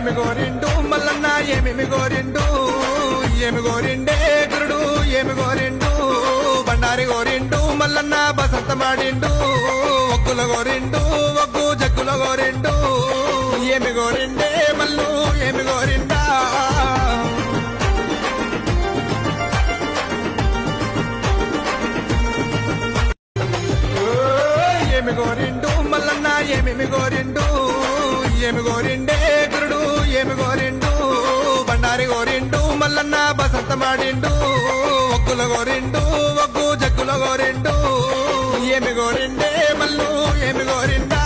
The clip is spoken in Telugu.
ఏమి గోరిండు మల్లన్న ఏమేమి గోరిండు ఏమి గోరిండే గురుడు ఏమి గోరిండు బండారి గోరిండు మల్లన్న బసంత మాడిండు ఒగ్గుల గోరిండు ఒగ్గు జగ్గుల గోరిండు ఏమి గోరిండే మల్లు ఏమి గోరిండా ఏమి గోరిండు మల్లన్న ఏమేమి గోరిండు ఏమి గోరిండే గురుడు ఏమి గోరిండు బండారి గోరిండు మల్లన్న బసంత మాడిండు ఒగ్గుల గోరిండు ఒగ్గు జగ్గుల గోరిండు ఏమి గోరిండే మల్లు ఏమి గోరిండా